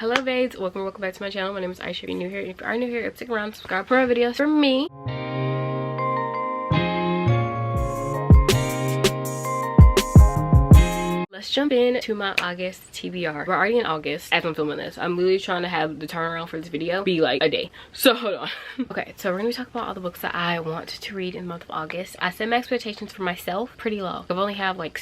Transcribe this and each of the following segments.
Hello babes, welcome back to my channel. My name is Isha B. New here. If you are new here, stick around, subscribe for more videos from me. Let's jump in to my August TBR. We're already in August as I'm filming this. I'm literally trying to have the turnaround for this video be like a day. So hold on. Okay, so we're gonna be talking about all the books that I want to read in the month of August. I set my expectations for myself pretty low. I've only have like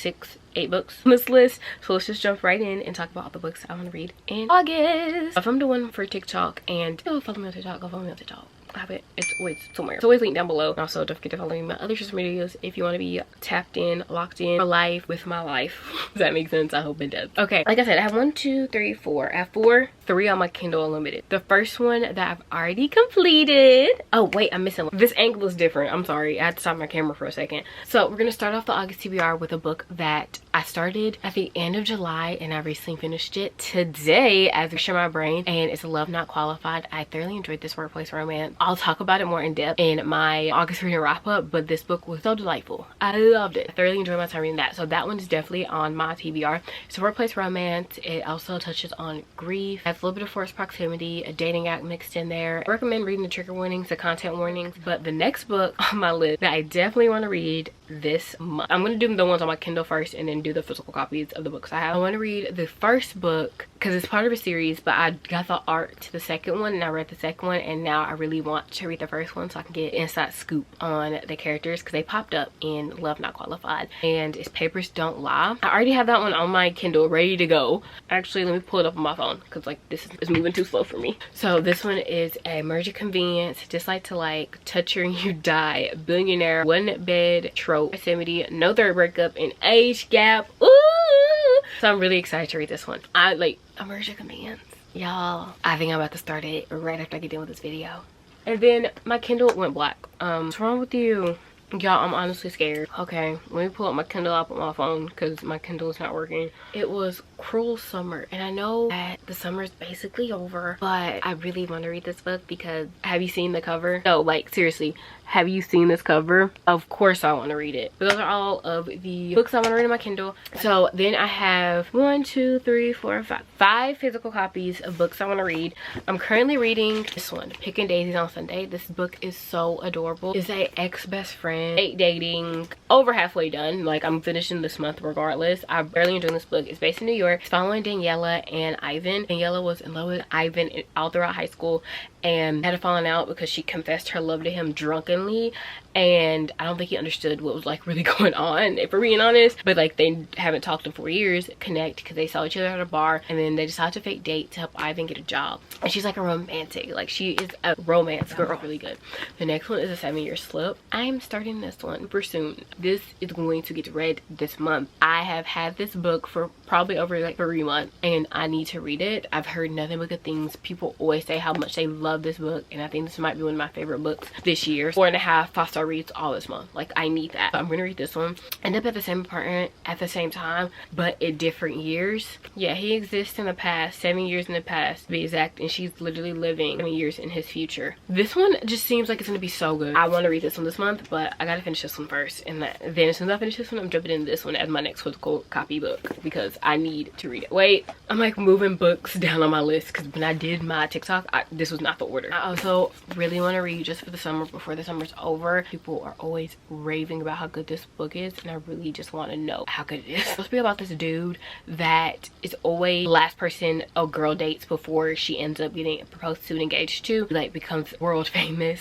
8 books on this list, so let's just jump right in and talk about all the books I want to read in August. If I'm doing for TikTok, and go follow me on TikTok, go follow me on TikTok. I have it. It's always somewhere. It's always linked down below. And also, don't forget to follow me on my other social medias if you want to be tapped in, locked in for life with my life. Does that make sense? I hope it does. Okay, like I said, I have 1, 2, 3, 4. I have 3 on my Kindle Unlimited. The first one that I've already completed. Oh wait, I'm missing one. This angle is different. I'm sorry. I had to stop my camera for a second. So we're gonna start off the August TBR with a book that I started at the end of July and I recently finished it today as we share my brain, and it's Love Not Qualified. I thoroughly enjoyed this workplace romance. I'll talk about it more in depth in my August reading wrap up, but this book was so delightful. I loved it. I thoroughly enjoyed my time reading that. So that one is definitely on my TBR. It's a workplace romance. It also touches on grief, has a little bit of forced proximity, a dating act mixed in there. I recommend reading the trigger warnings, the content warnings. But the next book on my list that I definitely want to read this month, I'm going to do the ones on my Kindle first and then do the physical copies of the books I have. I want to read the first book because it's part of a series, but I got the art to the second one and I read the second one, and now I really want to read the first one so I can get inside scoop on the characters because they popped up in Love Not Qualified, and it's Papers Don't Lie. I already have that one on my Kindle ready to go. Actually, let me pull it up on my phone because like this is moving too slow for me. So this one is a merge of convenience, just like to like, touch her and you die, billionaire, one bed trope, proximity, no third breakup, and age gap. Ooh! So I'm really excited to read this one. I like a merge of convenience, y'all. I think I'm about to start it right after I get done with this video. And then my Kindle went black. What's wrong with you? Y'all, I'm honestly scared. Okay, let me pull up my Kindle app on my phone because my Kindle is not working. It was Cruel Summer, and I know that the summer is basically over, but I really want to read this book because have you seen the cover? No, like seriously, have you seen this cover? Of course I want to read it. But those are all of the books I want to read in my Kindle. So then I have 1, 2, 3, 4, 5 physical copies of books I want to read. I'm currently reading this one, Picking Daisies on Sunday. This book is so adorable. It's a ex-best friend, date dating, over halfway done. Like I'm finishing this month regardless. I barely enjoyed this book. It's based in New York. It's following Daniela and Ivan. Daniela was in love with Ivan all throughout high school and had a falling out because she confessed her love to him drunkenly, and I don't think he understood what was like really going on, if we're being honest. But like they haven't talked in 4 years, connect because they saw each other at a bar, and then they decided to fake date to help Ivan get a job. And she's like a romantic, like she is a romance girl, really good. The next one is a 7-year slip. I'm starting this one super soon. This is going to get read this month. I have had this book for probably over like 3 months and I need to read it. I've heard nothing but good things. People always say how much they love this book, and I think this might be one of my favorite books this year. 4.5 5-star reads all this month. Like I need that. So I'm gonna read this one. End up at the same apartment at the same time, but in different years. Yeah, he exists in the past, 7 years in the past to be exact, and she's literally living 7 years in his future. This one just seems like it's gonna be so good. I want to read this one this month, but I gotta finish this one first, and then as soon as I finish this one, I'm jumping into this one as my next physical copy book because I need to read it. Wait, I'm like moving books down on my list because when I did my TikTok, this was not the order. I also really want to read just for the summer before the summer's over. People are always raving about how good this book is, and I really just want to know how good it is. It's supposed to be about this dude that is always the last person a girl dates before she ends up getting proposed to and engaged to, like becomes world famous,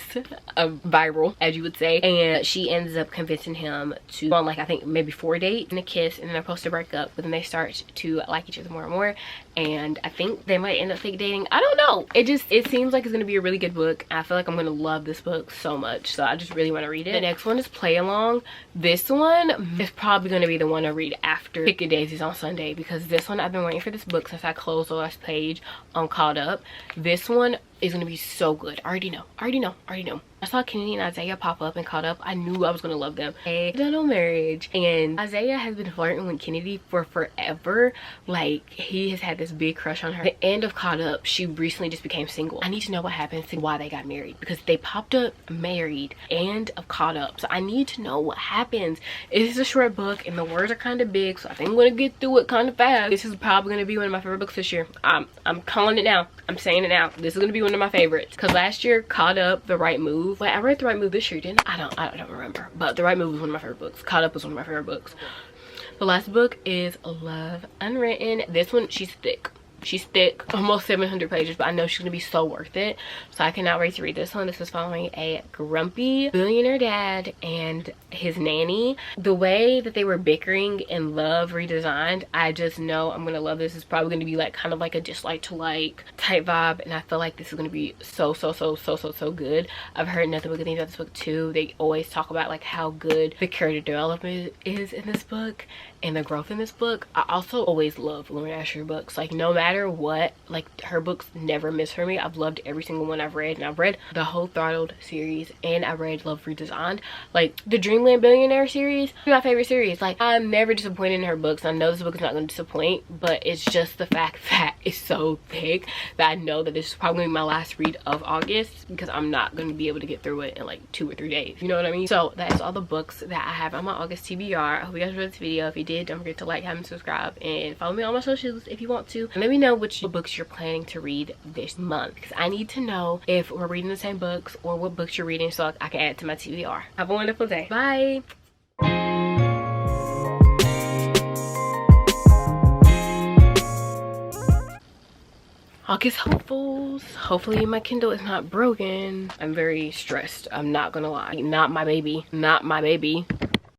viral as you would say, and she ends up convincing him to go on like I think maybe 4 dates and a kiss, and then they're supposed to break up, but then they start to like each other more and more, and I think they might end up fake dating. I don't know. It seems like it's gonna be a really good book. I feel like I'm gonna love this book so much, so I just really want to read it. The next one is Play Along. This one is probably gonna be the one I read after Picking Daisies on Sunday because this one I've been waiting for this book since I closed the last page on Caught Up. This one is gonna be so good. I already know. I saw Kennedy and Isaiah pop up and Caught Up. I knew I was gonna love them. They done on marriage, and Isaiah has been flirting with Kennedy for forever. Like, he has had this big crush on her. At the end of Caught Up, she recently just became single. I need to know what happens and why they got married, because they popped up married and of Caught Up. So I need to know what happens. It is a short book and the words are kind of big, so I think I'm gonna get through it kind of fast. This is probably gonna be one of my favorite books this year. I'm calling it now. I'm saying it now. This is gonna be one of my favorites, because last year Caught Up, The Right Move. Wait, I read The Right Move this year, didn't I? I don't remember, but The Right Move was one of my favorite books. Caught Up was one of my favorite books. The last book is Love Unwritten. This one, she's thick. She's thick, almost 700 pages, but I know she's gonna be so worth it. So I cannot wait to read this one. This is following a grumpy billionaire dad and his nanny. The way that they were bickering in Love Redesigned, I just know I'm gonna love this. It's probably gonna be like kind of like a dislike to like type vibe, and I feel like this is gonna be so good. I've heard nothing but good things about this book too. They always talk about like how good the character development is in this book and the growth in this book. I also always love Lauren Asher books. Like, no matter what, like, her books never miss for me. I've loved every single one I've read, and I've read the whole Throttled series, and I read Love Redesigned. Like, the Dreamland Billionaire series, my favorite series. Like, I'm never disappointed in her books. I know this book is not going to disappoint, but it's just the fact that it's so thick that I know that this is probably my last read of August, because I'm not going to be able to get through it in like 2 or 3 days. You know what I mean? So that is all the books that I have on my August TBR. I hope you guys enjoyed this video. If you did, don't forget to like, comment, subscribe, and follow me on my socials if you want to. And let me know which books you're planning to read this month, because I need to know if we're reading the same books or what books you're reading so I can add to my TBR. Have a wonderful day. Bye. August hopefuls. Hopefully my Kindle is not broken. I'm very stressed. I'm not gonna lie. Not my baby. Not my baby.